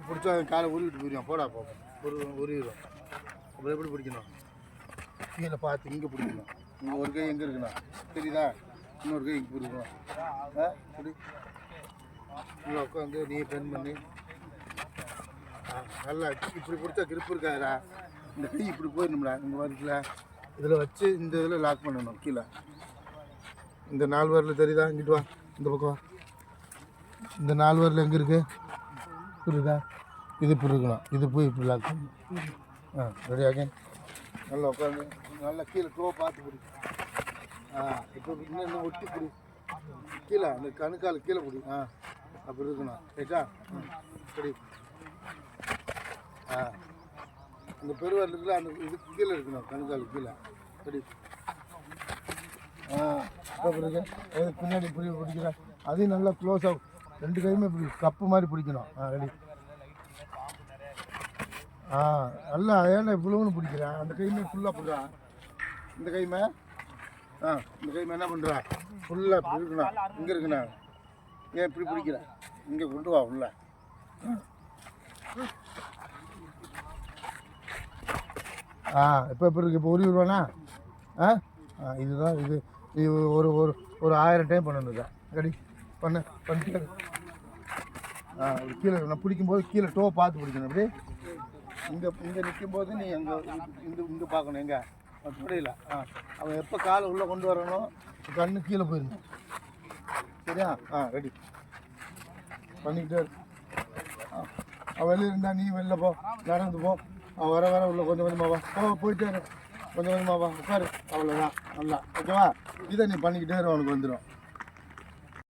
பிடிச்சா காலை உருவிட்டு போயிடுவான் போடா பார்ப்போம் உருவிடும். அப்புறம் எப்படி பிடிக்கணும்? கீழே பார்த்து இங்கே பிடிக்கணும். இங்கே ஒரு கை எங்கே இருக்குண்ணா தெரியுதா? இன்னொரு கை இங்கே பிடிக்கணும். இப்படி இங்கே உட்காந்து நீ பென் பண்ணி நல்லா இப்படி பிடிச்சா கிரிப்பு இருக்காதா? இந்த கை இப்படி போயிடணும்டா. இங்கே வரல இதில் வச்சு இந்த இதில் லாக் பண்ணணும். கீழே இந்த 4 வரல தெரியுதா? இங்கிட்டு வா, இந்த பக்கம் வா. இந்த 4 வரல எங்கே இருக்குது புரியுதா? இது இப்படி இருக்கணும். இது போய் இப்படி லாக் பண்ணணும். ரெடி ஆகேன். நல்லா உட்காந்து நல்லா கீழே டோ பார்த்து பிடி. இப்போ இன்னும் ஒட்டி பிடி. கீழே அந்த கணுக்கால் கீழே பிடி. அப்படி இருக்கணும். ரைட்டா? சரி. அந்த பெருவாரில் இருக்குல்ல அந்த இதுக்கு கீழே இருக்கணும். கணுக்கால் கீழே சரி. இப்போ பிறகு பின்னாடி இப்படி பிடிக்கிறேன். அதையும் நல்லா க்ளோஸ் ஆகும். 2 கையுமே இப்படி கப்பு மாதிரி பிடிக்கணும். ரெடி. நல்லா ஏன்னா இவ்வளோன்னு பிடிக்கிறேன். அந்த கையுமே ஃபுல்லாக பிடிக்கிறான். இந்த கையுமே இந்த கையுமே என்ன பண்ணுறா? ஃபுல்லாக இப்படி இருக்குண்ணா. இங்கே இருக்குண்ணா. ஏன் இப்படி பிடிக்கிறேன்? இங்கே கொண்டு வா உள்ள. இப்போ எப்படி இருக்குது? இப்போ உருவிடுவானா? இதுதான் இது ஒரு ஒரு ஒரு 1000 டைம் பண்ணணும். தான் ரெடி பண்ணிட்டு கீழே நான் பிடிக்கும்போது கீழே டோ பார்த்து பிடிக்கணும். அப்படி இங்கே நிற்கும்போது நீ இங்கே பார்க்கணும். எங்கே புரியல. அவன் எப்போ காலை உள்ளே கொண்டு வரணும், கண்ணு கீழே போயிருந்தோம். சரியா? ரெடி பண்ணிக்கிட்டே அவன் வெளியே இருந்தா நீ வெளில போ, நடந்து போ. அவன் வர உள்ள கொஞ்சம் கொஞ்சமாக வா. போயிட்டே கொஞ்சம் கொஞ்சமாக வா, உட்காரு. அவ்வளோதான். நல்லா ஓகேவா? இதை நீ பண்ணிக்கிட்டே அவனுக்கு வந்துடும்.